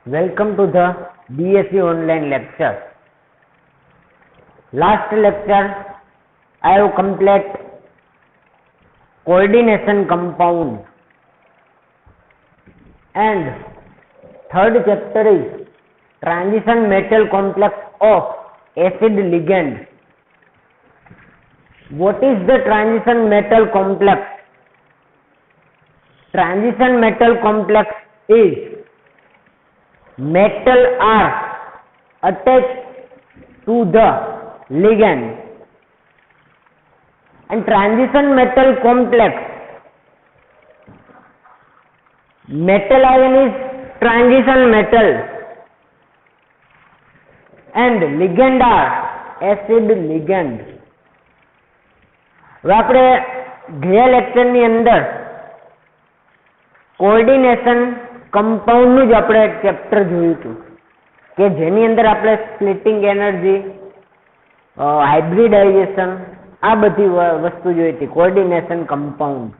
Welcome to the BSc online lecture. Last lecture I have completed coordination compound and third chapter is transition metal complex of acid ligand. What is the transition metal complex? Transition metal complex is metal are attached to the ligand, and transition metal complex, metal ion is transition metal and ligand are acid ligand. હવે આપણે ગયા લેક્ચરની અંદર coordination કમ્પાઉન્ડનું જ આપણે chapter જોયું હતું કે જેની અંદર આપણે સ્પ્લિટિંગ એનર્જી, હાઇબ્રિડાઇઝેશન, આ બધી વસ્તુ જોઈ હતી. કોઓર્ડિનેશન કમ્પાઉન્ડ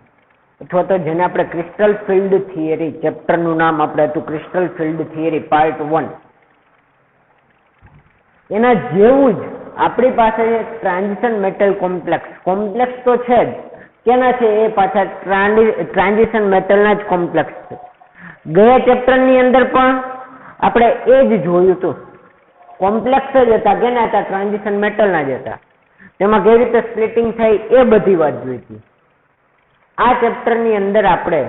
અથવા તો જેને આપણે ક્રિસ્ટલ ફિલ્ડ થિયરી, ચેપ્ટરનું નામ આપણે હતું ક્રિસ્ટલ ફિલ્ડ થિયરી પાર્ટ 1. એના જેવું જ આપણી પાસે ટ્રાન્ઝિશન મેટલ કોમ્પ્લેક્સ તો છે જ. કેના છે? એ પાછા ટ્રાન્ઝિશન મેટલના જ કોમ્પ્લેક્સ છે. ગયા ચેપ્ટરની અંદર પણ આપણે એ જ જોયું હતું. કોમ્પ્લેક્સ જ હતા. કેના હતા? ટ્રાન્ઝિશન મેટલના જ હતા. તેમાં કેવી રીતે સ્પ્લિટિંગ થઈ એ બધી વાત જોઈ હતી. આ ચેપ્ટરની અંદર આપણે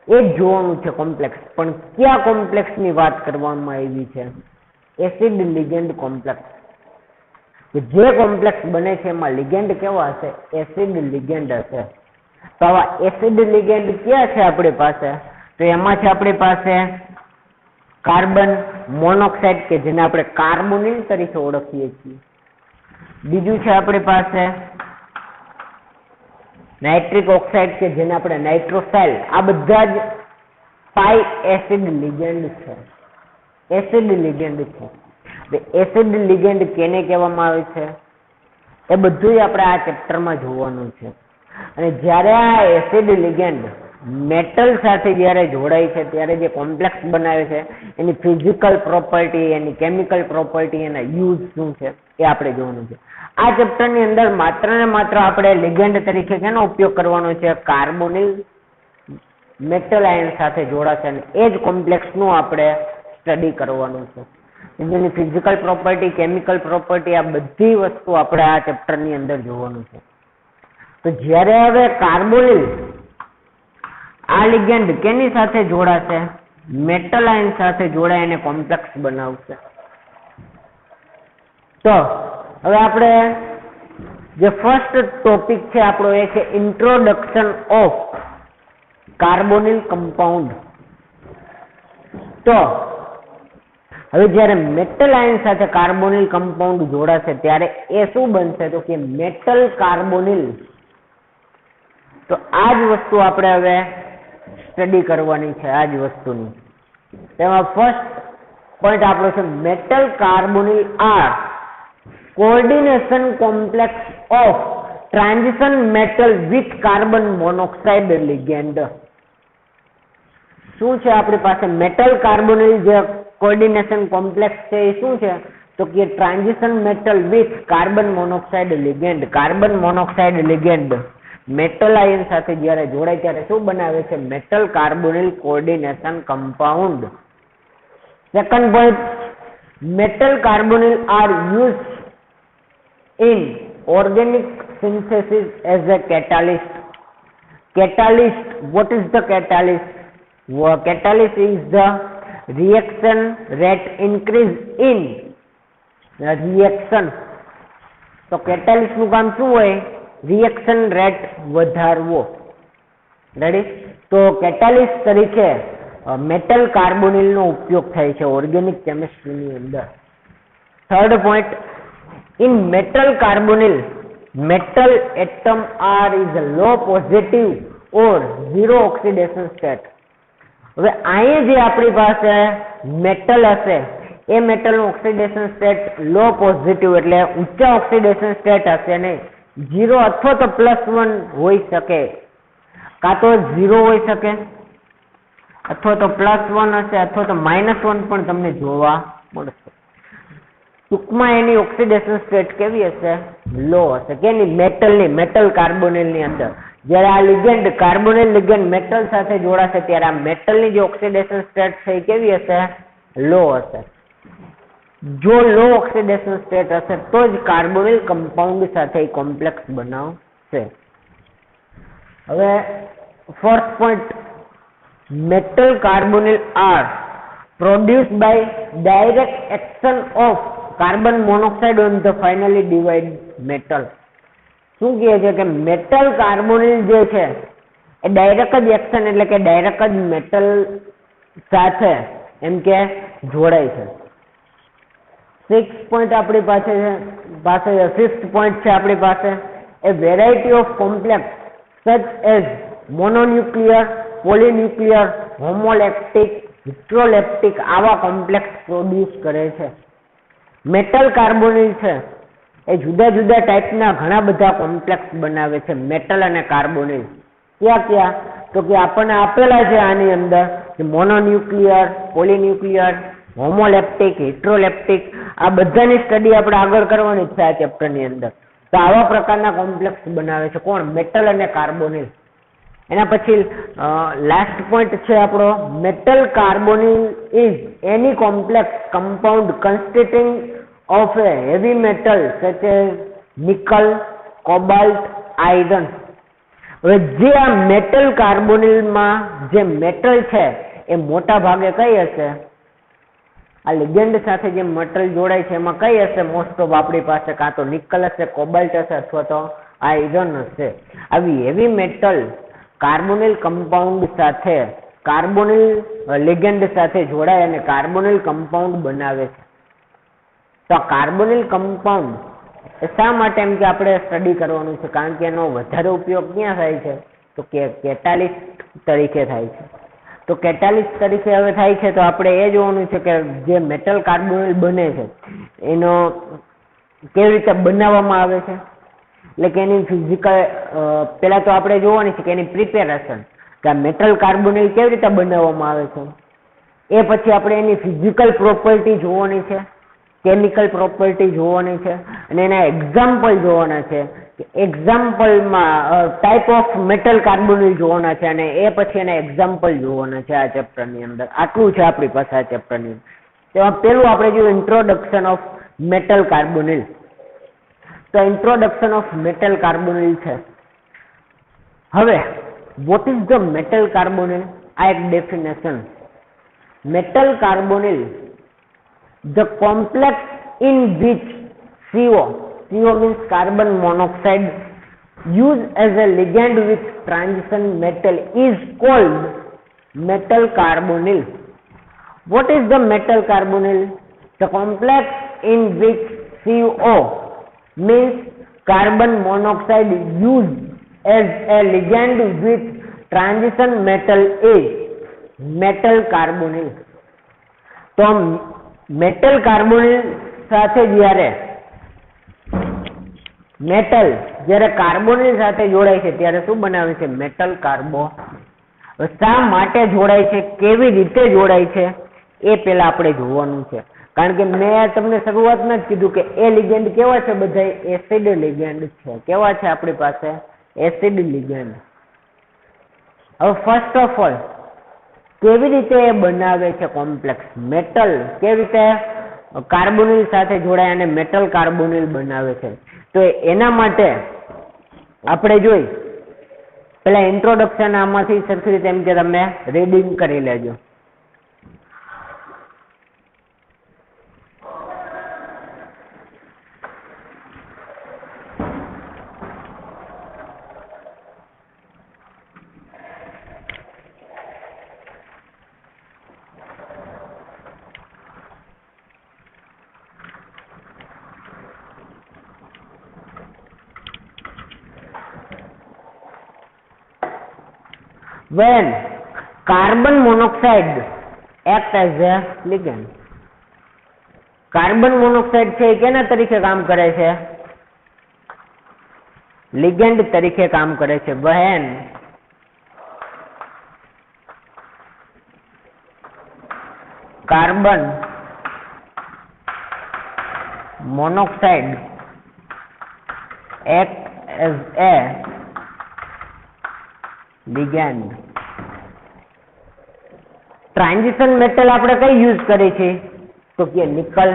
એ જ જોવાનું છે કોમ્પ્લેક્સ. પણ કયા કોમ્પ્લેક્સની વાત કરવામાં આવી છે? Acid ligand complex. જે કોમ્પ્લેક્સ બને છે એમાં લિગેન્ડ કેવા હશે? એસિડ લિગેન્ડ હશે. તો આવા એસિડ લિગેન્ડ ક્યાં છે આપણી પાસે? તો એમાં છે આપણી પાસે કાર્બન મોનોક્સાઇડ કે જેને આપણે કાર્બોનિલ તરીકે ઓળખીએ છીએ. બીજું છે આપણી પાસે નાઇટ્રિક ઓક્સાઇડ કે જેને આપણે નાઇટ્રોસાઇલ. આ બધા જ પાઈ એસિડ લિગેન્ડ છે. એસિડ લિગેન્ડ છે. એસિડ લિગેન્ડ કેને કહેવામાં આવે છે એ બધું આપણે આ ચેપ્ટરમાં જોવાનું છે. અને જ્યારે આ એસિડ લિગેન્ડ મેટલ સાથે જ્યારે જોડાય છે ત્યારે જે કોમ્પ્લેક્સ બનાવે છે એની ફિઝિકલ પ્રોપર્ટી, એની કેમિકલ પ્રોપર્ટી, એના યુઝ શું છે એ આપણે જોવાનું છે. આ ચેપ્ટરની અંદર માત્ર ને માત્ર આપણે લિગેન્ડ તરીકે કેનો ઉપયોગ કરવાનો છે? કાર્બોનિલ મેટલ આયન સાથે જોડાશે અને એ જ કોમ્પ્લેક્સનું આપણે સ્ટડી કરવાનું છે. જેની ફિઝિકલ પ્રોપર્ટી, કેમિકલ પ્રોપર્ટી, આ બધી વસ્તુ આપણે આ ચેપ્ટરની અંદર જોવાનું છે. તો જ્યારે હવે કાર્બોનિલ આ લિગેન્ડ કેની સાથે જોડાશે? મેટલ આયન સાથે જોડાય અને કોમ્પ્લેક્સ બનાવશે. તો હવે આપણે જે ફર્સ્ટ ટોપિક છે આપણો એ છે ઇન્ટ્રોડક્શન ઓફ કાર્બોનિલ કમ્પાઉન્ડ. તો હવે જ્યારે મેટલ આયન સાથે કાર્બોનિલ કમ્પાઉન્ડ જોડાશે ત્યારે એ શું બનશે? તો કે મેટલ કાર્બોનિલ. તો આ જ વસ્તુ આપણે હવે સ્ટડી કરવાની છે. આ જ વસ્તુની તેમાં ફર્સ્ટ પોઈન્ટ આપણો છે metal carbonyl are coordination complex of transition metal with carbon monoxide ligand. શું છે આપણી પાસે? મેટલ કાર્બોનિલ જે કોઓર્ડિનેશન કોમ્પ્લેક્સ છે એ શું છે? તો કે transition metal with carbon monoxide ligand. Carbon monoxide ligand metal ion સાથે જ્યારે જોડાય ત્યારે શું બનાવે છે? Metal carbonyl coordination compound. Second point, metal carbonyl are use in organic synthesis as a catalyst. Catalyst, what is the catalyst? Catalyst is the reaction rate increase in reaction. તો catalyst નું કામ શું હોય? રિએક્શન રેટ વધારવો. Ready? તો catalyst તરીકે metal carbonyl નો ઉપયોગ થાય છે ઓર્ગેનિક કેમિસ્ટ્રીની અંદર. Third point, in metal carbonyl metal atom R is a low positive or zero oxidation state. હવે અહીંયા જે આપણી પાસે મેટલ હશે એ મેટલનું ઓક્સિડેશન સ્ટેટ લો પોઝિટિવ એટલે ઊંચા ઓક્સિડેશન સ્ટેટ હશે ને 0 અથવા તો +1 હોઈ શકે, કાં તો 0 હોઈ શકે અથવા તો +1 હશે અથવા તો -1 પણ તમને જોવા મળશે. ટૂંકમાં એની ઓક્સિડેશન સ્ટેટ કેવી હશે? લો હશે. કેની? મેટલ કાર્બોનિલની અંદર જ્યારે આ લિગેન્ડ કાર્બોનિલ લિગેન્ડ મેટલ સાથે જોડાશે ત્યારે આ મેટલની જે ઓક્સિડેશન સ્ટેટ છે એ કેવી હશે? લો હશે. જો લો ઓક્સિડેશન સ્ટેટ હશે તો જ કાર્બોનિલ કમ્પાઉન્ડ સાથે કોમ્પ્લેક્સ બનાવશે. હવે first point, metal carbonyl are produced by direct action of carbon monoxide on the finally divided metal. શું કહે છે કે મેટલ કાર્બોનિલ જે છે એ ડાયરેક્ટ જ એક્શન એટલે કે ડાયરેક્ટ જ મેટલ સાથે એમ કે જોડાય છે. 6 પોઈન્ટ આપણી પાસે ફિફ્થ પોઈન્ટ છે આપણી પાસે, a variety of complex such as mononuclear, polynuclear, homoleptic, heteroleptic આવા કોમ્પ્લેક્સ પ્રોડ્યુસ કરે છે. મેટલ કાર્બોનિલ છે એ જુદા જુદા ટાઈપના ઘણા બધા કોમ્પ્લેક્સ બનાવે છે, મેટલ અને કાર્બોનિલ. ક્યાં? તો કે આપણને આપેલા છે આની અંદર કે મોનોન્યુક્લિયર, પોલીન્યુક્લિયર, હોમોલેપ્ટિક, હિસ્ટ્રોલેપ્ટિક આ બધાની સ્ટડી આપણે આગળ કરવાની છે આ ચેપ્ટરની અંદર. તો આવા પ્રકારના કોમ્પ્લેક્સ બનાવે છે કોણ? મેટલ અને કાર્બોનિલ. એના પછી લાસ્ટ પોઈન્ટ છે આપણો, metal carbonyl is any complex compound consisting of a heavy metal such as nickel, cobalt, iron. હવે જે આ મેટલ કાર્બોનિલમાં જે મેટલ છે એ મોટા ભાગે કઈ હશે? આ લિગેન્ડ સાથે જે મેટલ જોડાય છે એમાં કઈ હશે? મોસ્ટ ઓફ આપણી પાસે કાં તો નિકલ હશે, કોબાલ્ટ હશે અથવા તો આયરન હશે. આવી હેવી મેટલ કાર્બોનિલ કમ્પાઉન્ડ સાથે કાર્બોનિલ લિગેન્ડ સાથે જોડાય અને કાર્બોનિલ કમ્પાઉન્ડ બનાવે છે. તો આ કાર્બોનિલ કમ્પાઉન્ડ શા માટે એમ કે આપણે સ્ટડી કરવાનું છે? કારણ કે એનો વધારે ઉપયોગ ક્યાં થાય છે? તો કે કેટાલિસ્ટ તરીકે થાય છે. તો કેટાલિસ્ટ તરીકે હવે થાય છે તો આપણે એ જોવાનું છે કે જે મેટલ કાર્બોનિલ બને છે એનો કેવી રીતે બનાવવામાં આવે છે, એટલે કે એની ફિઝિકલ પહેલા તો આપણે જોવાની છે કે એની પ્રિપેરેશન, કે આ મેટલ કાર્બોનિલ કેવી રીતે બનાવવામાં આવે છે. એ પછી આપણે એની ફિઝિકલ પ્રોપર્ટી જોવાની છે, કેમિકલ પ્રોપર્ટી જોવાની છે અને એના એક્ઝામ્પલ જોવાના છે. એક્ઝામ્પલમાં ટાઈપ ઓફ મેટલ કાર્બોનિલ જોવાના છે અને એ પછી એના એક્ઝામ્પલ જોવાના છે આ ચેપ્ટરની અંદર. આટલું છે આપણી પાસે આ ચેપ્ટરની અંદર. તેમાં પહેલું આપણે જોયું ઇન્ટ્રોડક્શન ઓફ મેટલ કાર્બોનિલ. તો ઇન્ટ્રોડક્શન ઓફ મેટલ કાર્બોનિલ છે. હવે vote is the metal carbonyl? આ એક definition. Metal carbonyl, the complex in which CO means carbon monoxide used as a ligand with transition metal is called metal carbonyl. What is the metal carbonyl? The complex in which CO means carbon monoxide used as a ligand with transition metal is metal carbonyl. તો metal carbonyl સાથે જ્યારે carbonyl સાથે જોડાય છે ત્યારે શું બનાવે છે? Metal carbo. શા માટે જોડાય છે, કેવી રીતે જોડાય છે એ પહેલા આપણે જોવાનું છે. કારણ કે મેં તમને શરૂઆતમાં જ કીધું કે એ લિગેન્ડ કેવા છે? બધા એસિડ લિગેન્ડ છે. કેવા છે આપણી પાસે? Acid ligand. હવે ફર્સ્ટ ઓફ ઓલ કેવી રીતે એ બનાવે છે કોમ્પ્લેક્સ? મેટલ કેવી રીતે કાર્બોનિલ સાથે જોડાય અને મેટલ કાર્બોનિલ બનાવે છે? તો એના માટે આપણે જોઈ પેલા ઇન્ટ્રોડક્શન આમાંથી સરખી રીતે એમ કે તમે રીડિંગ કરી લેજો. When carbon monoxide act as a ligand. Carbon monoxide છે એ કેના તરીકે કામ કરે છે? લિગેન્ડ તરીકે કામ કરે છે. When carbon monoxide act as a ligand. Transition metal આપણે કઈ યુઝ કરીએ છીએ તો કે નિકલ,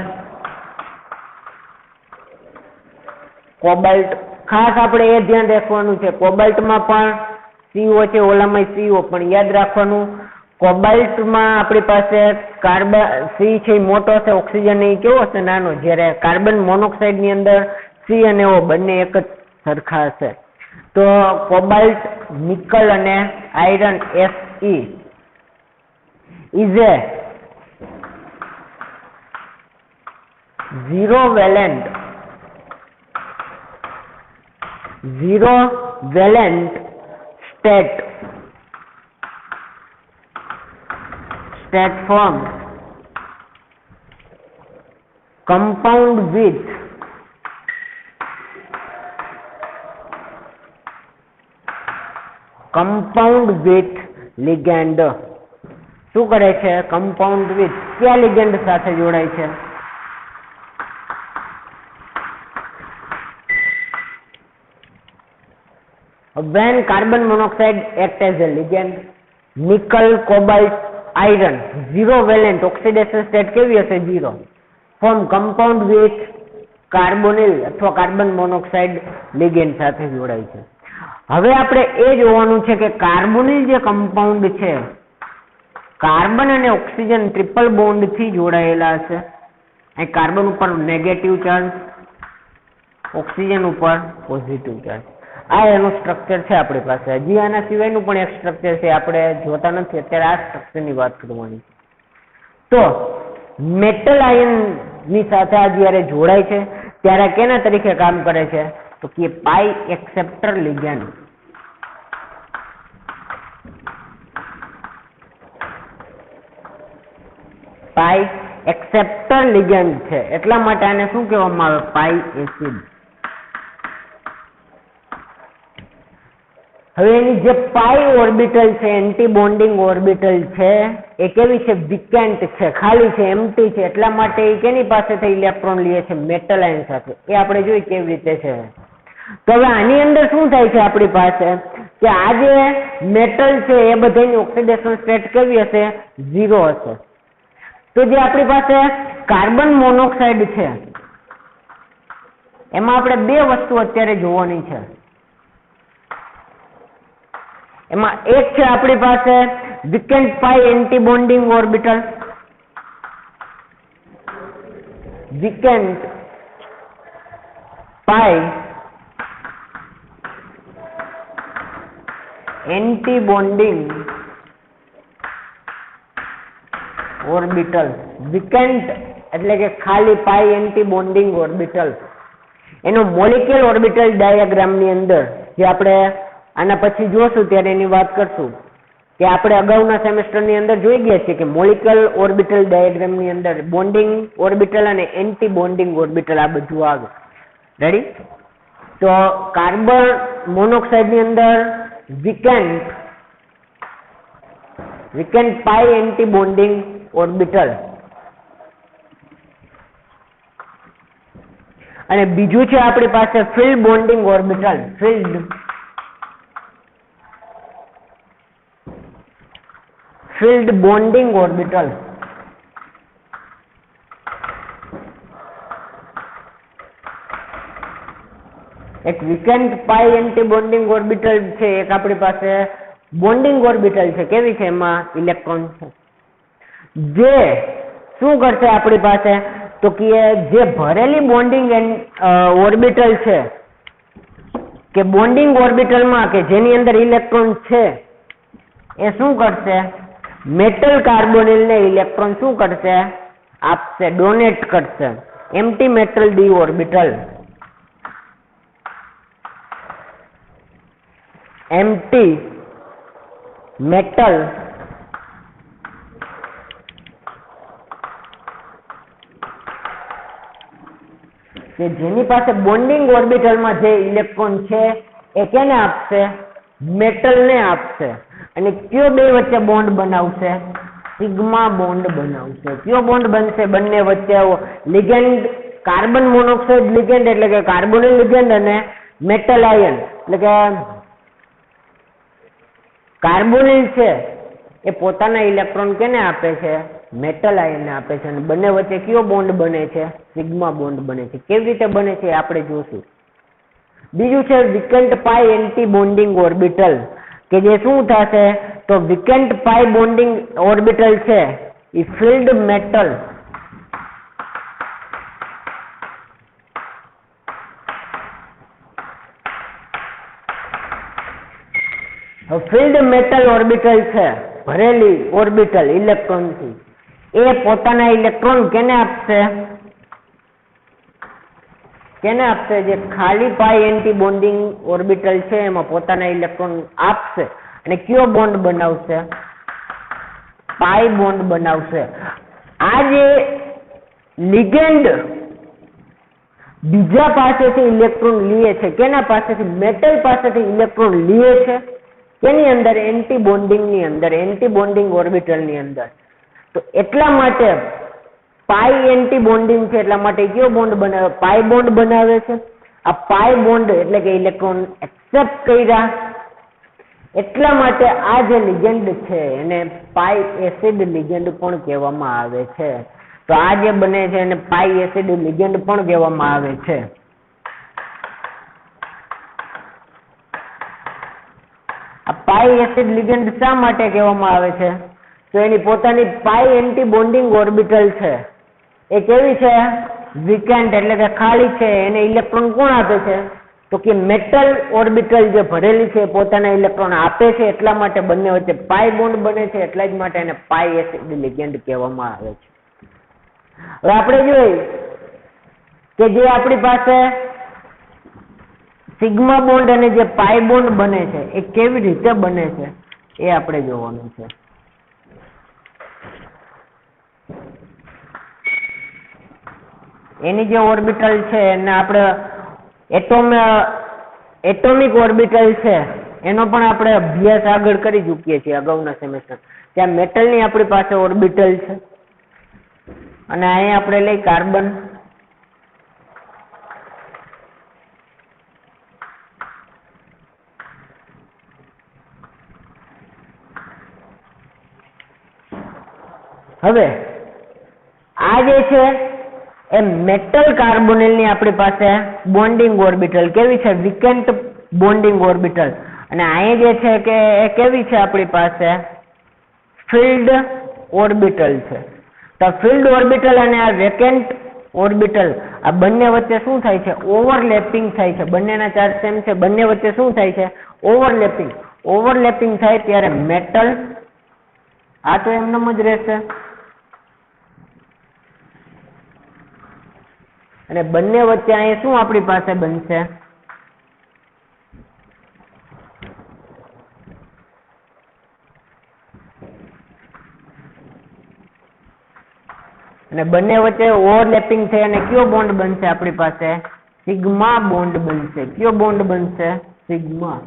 કોબાલ્ટ. ખાસ આપણે એ ધ્યાન રાખવાનું છે, કોબાલ્ટમાં પણ CO છે, ઓલામાં CO, પણ યાદ રાખવાનું કોબાલ્ટમાં આપણી પાસે કાર્બન C છે મોટો છે, ઓક્સિજન એ કેવો હશે નાનો, જ્યારે કાર્બન મોનોક્સાઇડ ની અંદર C અને O બંને એક જ સરખા હશે. તો કોબાલ્ટ, નિકલ અને iron Fe is a zero valent state form compound with ligand. શું કરે છે? કમ્પાઉન્ડ વિથ કયા લિગેન્ડ સાથે જોડાય છે? When carbon monoxide acts as a ligand, nickel, cobalt, iron, zero valent oxidation state કેવી હશે? 0. Form compound with carbonyl અથવા કાર્બન મોનોક્સાઇડ ligand સાથે જોડાય છે. હવે આપણે એ જોવાનું છે કે કાર્બોનિલ જે કમ્પાઉન્ડ છે, કાર્બન અને ઓક્સિજન ટ્રિપલ બોન્ડ થી જોડાયેલા છે. અહીં કાર્બન ઉપર નેગેટિવ ચાર્જ, ઓક્સિજન ઉપર પોઝિટિવ ચાર્જ. આ એનું સ્ટ્રક્ચર છે આપણી પાસે. હજી આના સિવાયનું પણ એક સ્ટ્રક્ચર છે, આપણે જોતા નથી અત્યારે. આ સ્ટ્રક્ચરની વાત કરવાની. તો મેટલ આયન ની સાથે આ જ્યારે જોડાય છે ત્યારે કેના તરીકે કામ કરે છે તો કે પાઈ એક્સેપ્ટર લિગેન્ડ. પાઈ એક્સેપ્ટર લિગેન્ડ છે, એટલા માટે આને શું કહેવામાં આવે? પાઈ એસિડ. હવે એની જે પાઈ ઓર્બિટલ છે, એન્ટી બોન્ડિંગ ઓર્બિટલ છે, એ કેવી છે? વિકેન્ટ છે, ખાલી છે, એમ્પ્ટી છે. એટલા માટે એ કેની પાસેથી ઇલેક્ટ્રોન લે છે? મેટલ આયન સાથે. એ આપણે જોઈ કેવી રીતે છે. તો હવે આની અંદર શું થાય છે આપણી પાસે કે આ જે મેટલ છે એ બધાની ઓક્સિડેશન સ્ટેટ કેવી હશે? 0 હશે. તો જે આપણી પાસે કાર્બન મોનોક્સાઇડ છે એમાં આપણે બે વસ્તુ અત્યારે જોવાની છે. એમાં એક છે આપણી પાસે વિકેન્ટ પાઈ એન્ટી બોન્ડિંગ ઓર્બિટલ, વિકેન્ટ પાઈ એન્ટી બોન્ડિંગ ઓર્બિટલ. વિકેન્ટ એટલે કે ખાલી પાઈ એન્ટી બોન્ડિંગ ઓર્બિટલ. એનો મોલિક્યુલર ઓર્બિટલ ડાયાગ્રામ ની અંદર જે આપણે આના પછી જોશું ત્યારે એની વાત કરશું કે આપણે અગાઉના સેમેસ્ટરની અંદર જોઈ ગયા છીએ કે મોલિક્યુલર ઓર્બિટલ ડાયાગ્રામ ની અંદર બોન્ડિંગ ઓર્બિટલ અને એન્ટી બોન્ડિંગ ઓર્બિટલ આ બધું આવે. રેડી? તો કાર્બન મોનોક્સાઇડ ની અંદર વિકેન્ટ પાઈ એન્ટી બોન્ડિંગ ઓર્બિટલ, અને બીજું છે આપણી પાસે field bonding orbital. Field bonding orbital. એક વિકેન્ટ પાઈ એન્ટી બોન્ડિંગ ઓર્બિટલ છે, એક આપણી પાસે બોન્ડિંગ ઓર્બિટલ છે. કેવી છે? એમાં ઇલેક્ટ્રોન છે. જે શું કરશે આપણી પાસે તો કે જે ભરેલી બોન્ડિંગ ઓર્બિટલ છે કે બોન્ડિંગ ઓર્બિટલમાં કે જેની અંદર ઇલેક્ટ્રોન છે એ શું કરશે? મેટલ કાર્બોનિલ ને ઇલેક્ટ્રોન શું કરશે? આપશે, ડોનેટ કરશે. Empty metal D orbital, empty metal કે જેની પાસે બોન્ડિંગ ઓર્બિટલમાં જે ઇલેક્ટ્રોન છે એ કેને આપશે? મેટલ ને આપશે. અને કયો બે વચ્ચે બોન્ડ બનાવશે? સિગ્મા બોન્ડ બનાવશે. કયો બોન્ડ બનશે? બંને વચ્ચે લિગેન્ડ કાર્બન મોનોક્સાઇડ લિગેન્ડ એટલે કે કાર્બોનિલ લિગેન્ડ અને મેટલ આયન એટલે કે કાર્બોનિલ છે એ પોતાના ઇલેક્ટ્રોન કેને આપે છે? મેટલ આયનને આપે છે. અને બંને વચ્ચે કયો બોન્ડ બને છે? સિગ્મા બોન્ડ બને છે. કેવી રીતે બને છે આપણે જોશું. બીજું છે વિકન્ટ પાઈ એન્ટી બોન્ડિંગ ઓર્બિટલ કે જે શું થશે તો વિકન્ટ પાઈ બોન્ડિંગ ઓર્બિટલ છે a filled metal filled metal orbital છે ભરેલી ઓર્બિટલ ઇલેક્ટ્રોનથી એ પોતાના ઇલેક્ટ્રોન કેને આપશે? કેને આપશે? જે ખાલી પાઈ એન્ટી બોન્ડિંગ ઓર્બિટલ છે એમાં પોતાના ઇલેક્ટ્રોન આપશે અને કયો બોન્ડ બનાવશે? પાઈ બોન્ડ બનાવશે. આ જે લિગેન્ડ બીજા પાસેથી ઇલેક્ટ્રોન લે છે, કેના પાસેથી? મેટલ પાસેથી ઇલેક્ટ્રોન લે છે. કેની અંદર? એન્ટી બોન્ડિંગ ની અંદર, એન્ટી બોન્ડિંગ ઓર્બિટલ ની અંદર. તો એટલા માટે પાઈ એન્ટી બોન્ડિંગ છે એટલા માટે કયો બોન્ડ બનાવે? પાઈ બોન્ડ બનાવે છે. આ પાઈ બોન્ડ એટલે કે ઇલેક્ટ્રોન એક્સેપ્ટ કર્યા એટલા માટે આ જે લિગેન્ડ છે એને પાઈ એસિડ લિગેન્ડ પણ કહેવામાં આવે છે. તો આ જે બને છે એને પાઈ એસિડ લિગેન્ડ પણ કહેવામાં આવે છે. આ પાઈ એસિડ લિગેન્ડ શા માટે કહેવામાં આવે છે? તો એની પોતાની પાઈ એન્ટી બોન્ડિંગ ઓર્બિટલ છે એ કેવી છે? વિકેન્ટ એટલે કે ખાલી છે. એને ઇલેક્ટ્રોન કોણ આપે છે? તો કે મેટલ ઓર્બિટલ જે ભરેલી છે પોતાના ઇલેક્ટ્રોન આપે છે. એટલા માટે બંને વચ્ચે પાઈ બોન્ડ બને છે. એટલા જ માટે એને પાઈ એસિડ લિગેન્ડ કહેવામાં આવે છે. હવે આપણે જોઈએ કે જે આપણી પાસે સિગ્મા બોન્ડ અને જે પાઈ બોન્ડ બને છે એ કેવી રીતે બને છે એ આપણે જોવાનું છે. એની જે ઓર્બિટલ છે એને આપણે એટોમિક ઓર્બિટલ છે એનો પણ આપણે અભ્યાસ આગળ કરી ચૂકીએ છીએ અગાઉના સેમેસ્ટર. ત્યાં મેટલની આપણી પાસે ઓર્બિટલ છે અને અહીંયા આપણે લઈ કાર્બન. હવે આ જે છે એ મેટલ કાર્બોનિલ ની આપણી પાસે બોન્ડિંગ ઓર્બિટલ કેવી છે? વિકેન્ટ બોન્ડિંગ ઓર્બિટલ. અને અહીંયા જે છે કે એ કેવી છે આપણી પાસે? ફિલ્ડ ઓર્બિટલ છે. તો ફિલ્ડ ઓર્બિટલ અને આ વેકેન્ટ ઓર્બિટલ આ બંને વચ્ચે શું થાય છે? ઓવરલેપિંગ થાય છે. બંનેના ચાર્જ સેમ છે. બંને વચ્ચે શું થાય છે? ઓવરલેપિંગ. ઓવરલેપિંગ થાય ત્યારે મેટલ આ તો એમનેમ જ રહેશે અને બંને વચ્ચે અહીંયા શું આપણી પાસે બનશે? અને બંને વચ્ચે ઓવરલેપિંગ થઈ અને કયો બોન્ડ બનશે આપણી પાસે? સિગ્મા બોન્ડ બનશે. કયો બોન્ડ બનશે? સિગ્મા.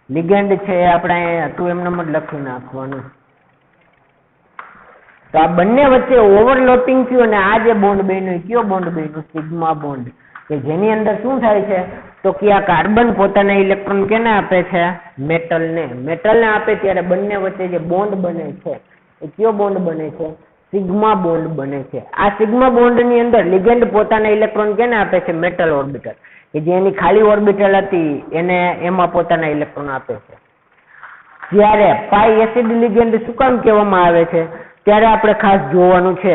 લિગેન્ડ છે આપણે હતું એમનેમ જ લખી નાખવાનું. તો આ બંને વચ્ચે ઓવરલેપિંગ થયું અને આ જે બોન્ડ બન્યો કયો બોન્ડ બન્યો? Sigma bond. કે જેની અંદર શું થાય છે તો કે આ કાર્બન પોતાના ઇલેક્ટ્રોન કેને આપે છે? મેટલને. મેટલને આપે ત્યારે બંને વચ્ચે જે બોન્ડ બને છે એ કયો બોન્ડ બને છે? સિગ્મા બોન્ડ બને છે. આ સિગ્મા બોન્ડ ની અંદર લિગેન્ડ પોતાના ઇલેક્ટ્રોન કેને આપે છે? Metal orbital. કે જે એની ખાલી ઓર્બિટલ હતી એને એમાં પોતાના ઇલેક્ટ્રોન આપે છે. જ્યારે પાઈ એસિડ લિગેન્ડ શું કામ કહેવામાં આવે છે? ત્યારે આપણે ખાસ જોવાનું છે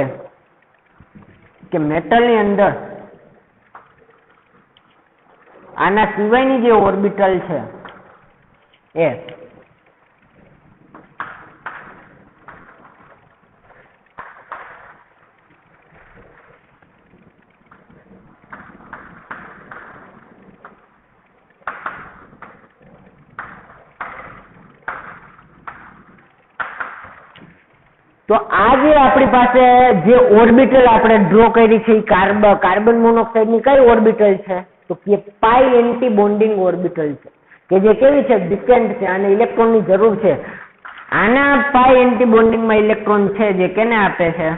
કે મેટલની અંદર આના સિવાયની જે ઓર્બિટલ છે એ તો આ જે આપણી પાસે જે ઓર્બિટલ આપણે ડ્રો કરી છે એ કાર્બન મોનોક્સાઇડ ની કઈ ઓર્બિટલ છે? તો કે પાઈ એન્ટી બોન્ડિંગ ઓર્બિટલ છે કે જે કેવી છે? વિકેન્ટ છે. આને ઇલેક્ટ્રોન ની જરૂર છે. આના પાઈ એન્ટી બોન્ડિંગમાં ઇલેક્ટ્રોન છે જે કેને આપે છે?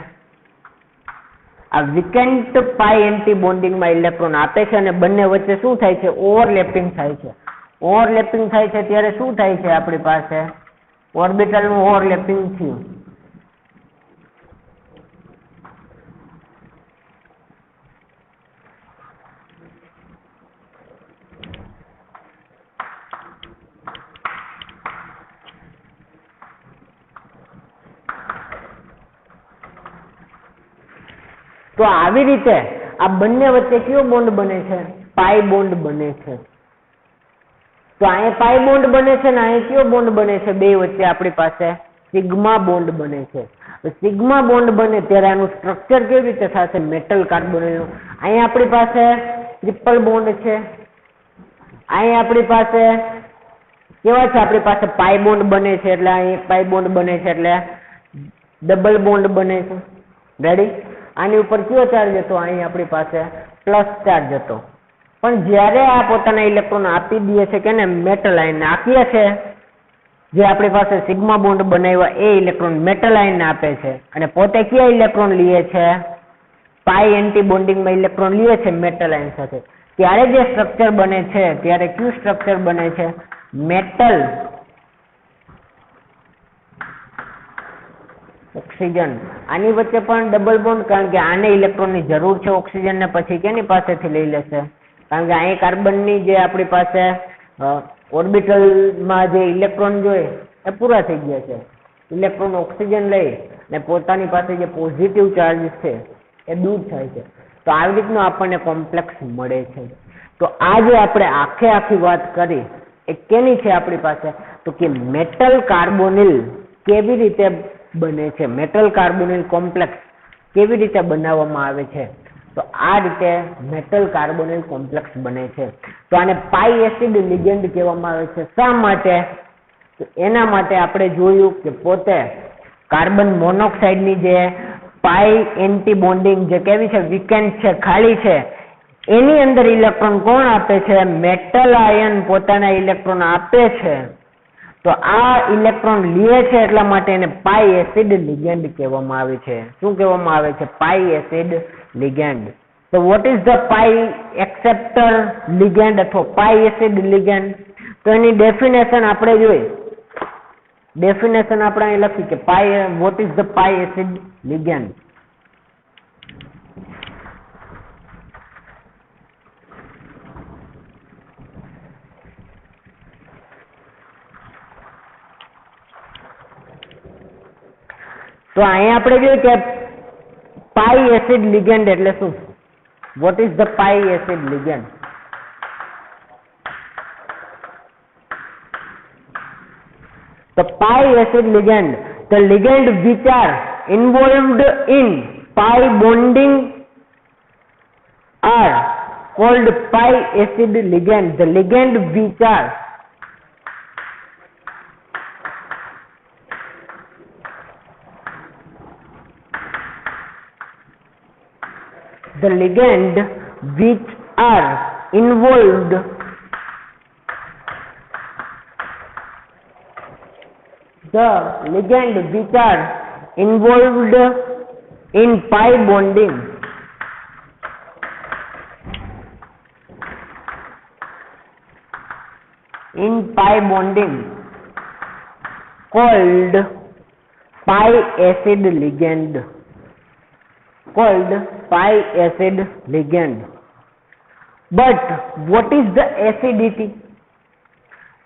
આ વીકેન્ટ પાઈ એન્ટી બોન્ડિંગમાં ઇલેક્ટ્રોન આપે છે અને બંને વચ્ચે શું થાય છે? ઓવરલેપિંગ થાય છે. ઓવરલેપિંગ થાય છે ત્યારે શું થાય છે? આપણી પાસે ઓર્બિટલનું ઓવરલેપિંગ થયું. તો આવી રીતે આ બંને વચ્ચે કયો બોન્ડ બને છે? પાઈ બોન્ડ બને છે. તો અહીંયા પાઈ બોન્ડ બને છે ને અહીંયા કયો બોન્ડ બને છે? બે વચ્ચે આપણી પાસે સિગ્મા બોન્ડ બને છે. સિગ્મા બોન્ડ બને ત્યારે આનું સ્ટ્રક્ચર કેવી રીતે થશે? મેટલ કાર્બોનિલનું. અહીંયા આપણી પાસે ટ્રિપલ બોન્ડ છે. અહીંયા આપણી પાસે કેવા છે? આપણી પાસે પાઈ બોન્ડ બને છે એટલે અહીં પાઈ બોન્ડ બને છે એટલે ડબલ બોન્ડ બને છે. રેડી? આની ઉપર કયો ચાર્જ હતો? અહીં આપણી પાસે પ્લસ ચાર્જ હતો. પણ જ્યારે આ પોતાના ઇલેક્ટ્રોન આપી દે છે કે ને મેટલ આયનને આપીએ છે, જે આપણી પાસે સિગ્મા બોન્ડ બનાવ્યા એ ઇલેક્ટ્રોન મેટલ આયનને આપે છે અને પોતે કયા ઇલેક્ટ્રોન લે છે? પાઈ એન્ટી બોન્ડિંગમાં ઇલેક્ટ્રોન લે છે મેટલ આયન સાથે. ત્યારે જે સ્ટ્રક્ચર બને છે ત્યારે કયું સ્ટ્રક્ચર બને છે? Metal oxygen. આની વચ્ચે પણ ડબલ બોન્ડ, કારણ કે આને ઇલેક્ટ્રોનની જરૂર છે ઓક્સિજનને, પછી કેની પાસેથી લઈ લેશે? કારણ કે અહીં કાર્બનની જે આપણી પાસે ઓર્બિટલમાં જે ઇલેક્ટ્રોન જોઈએ એ પૂરા થઈ ગયા છે. ઇલેક્ટ્રોન ઓક્સિજન લઈ ને પોતાની પાસે જે પોઝિટિવ ચાર્જ છે એ દૂર થાય છે. તો આવી રીતનું આપણને કોમ્પ્લેક્સ મળે છે. તો આ જે આપણે આખી વાત કરી એ કેની છે આપણી પાસે? તો કે મેટલ કાર્બોનિલ કેવી રીતે બને છે, મેટલ કાર્બોનિલ કોમ્પ્લેક્સ કેવી રીતે બનાવવામાં આવે છે. તો આ રીતે મેટલ કાર્બોનિલ કોમ્પ્લેક્સ બને છે. તો આને પાઈ એસિડ લિગેન્ડ કહેવામાં આવે છે. શા માટે? તો એના માટે આપણે જોયું કે પોતે કાર્બન મોનોક્સાઇડની જે પાઈ એન્ટી બોન્ડિંગ જે કેવી છે? વીકેન્ડ છે, ખાલી છે. એની અંદર ઇલેક્ટ્રોન કોણ આપે છે? મેટલ આયન પોતાના ઇલેક્ટ્રોન આપે છે. તો આ ઇલેક્ટ્રોન લે છે એટલા માટે એને પાઈ એસિડ લિગેન્ડ કહેવામાં આવે છે. શું કહેવામાં આવે છે? Pi acid ligand. તો what is the pi acceptor ligand અથવા પાઈ એસિડ લિગેન્ડ? તો એની ડેફિનેશન આપણે જોઈ. ડેફિનેશન આપણે અહીં લખી કે vote is the pi acid ligand? તો અહીંયા આપણે જોયું કે પાઈ એસિડ લિગેન્ડ એટલે શું? Vote is the pi acid ligand? The pi acid ligand, the ligand which are involved in pi bonding are called pi acid ligand. The ligand which are involved in pi bonding called pi acid ligand. But what is the acidity?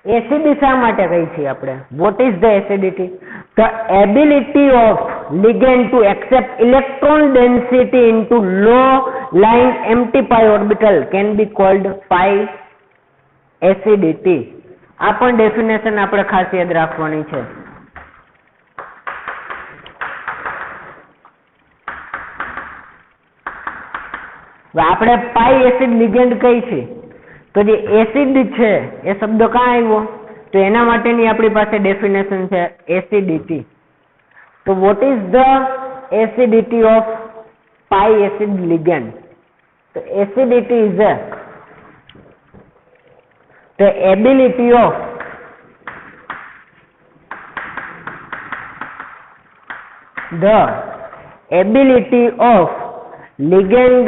Acidity શા માટે કહી છે આપણે? What is the acidity? The ability of ligand to accept electron density into low lying empty pi orbital can be called pi acidity. આ પણ definition આપણે ખાસ યાદ રાખવાની છે. આપણે પાઈ એસિડ લિગેન્ડ કઈ છે? તો જે એસિડ છે એ શબ્દ ક્યાં આવ્યો? તો એના માટેની આપણી પાસે ડેફિનેશન છે એસિડિટી. તો what is the acidity of pi acid ligand? તો acidity is the ability of The ability of ligand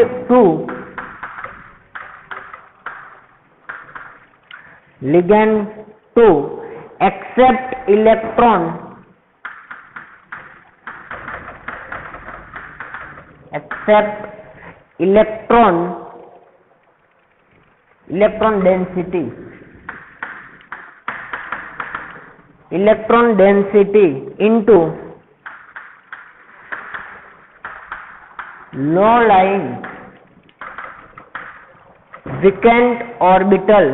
to accept electron density into low-lying vacant orbital,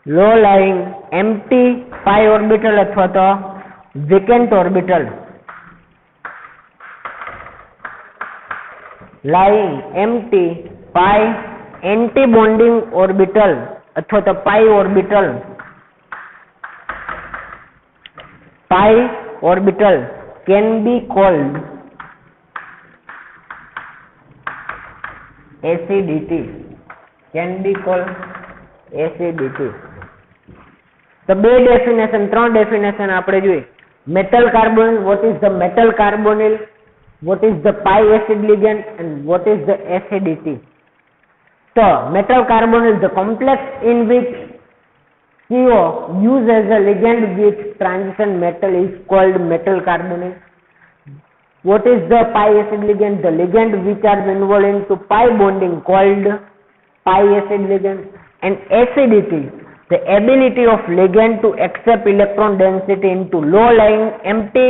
low-lying empty pi orbital અથવા તો vacant orbital, lying empty pi anti-bonding orbital અથવા તો pi orbital can be called acidity. તો બે definition, ત્રણ definition આપણે જોઈ. Metal carbonyl, what is the metal carbonyl, what is the pi acid ligand, and what is the acidity. So metal carbonyl, the complex in which CO used as a ligand with transition metal is called metal carbonyl. What is the pi acid ligand? The ligand which are involved into pi bonding called pi acid ligand. And acidity, the ability of ligand to accept electron density into low-lying empty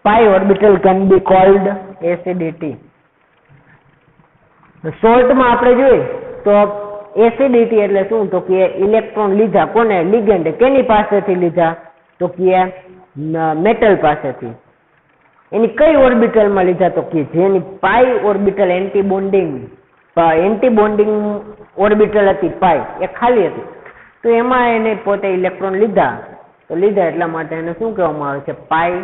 pi orbital can be called acidity. શોર્ટમાં આપણે જોઈએ તો acidity એટલે શું? તો કે electron લીધા કોને? લિગેન્ડે. કેની પાસેથી લીધા? તો કે મેટલ પાસેથી. એની કઈ ઓર્બિટલમાં લીધા? તો કે જેની પાઈ ઓર્બિટલ એન્ટી બોન્ડિંગ ઓર્બિટલ હતી પાઈ, એ ખાલી હતી. તો એમાં એને પોતે ઇલેક્ટ્રોન લીધા. તો લીધા એટલા માટે એને શું કહેવામાં આવે છે? Pi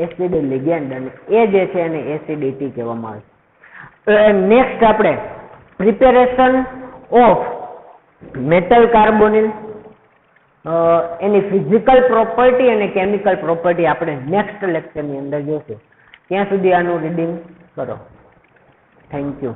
acid ligand. અને એ જે છે એને એસિડિટી કહેવામાં આવે છે. નેક્સ્ટ આપણે preparation of metal carbonyl, any physical property અને કેમિકલ પ્રોપર્ટી આપણે નેક્સ્ટ લેક્ચરની અંદર જોશું. ત્યાં સુધી આનું રીડિંગ કરો. Thank you.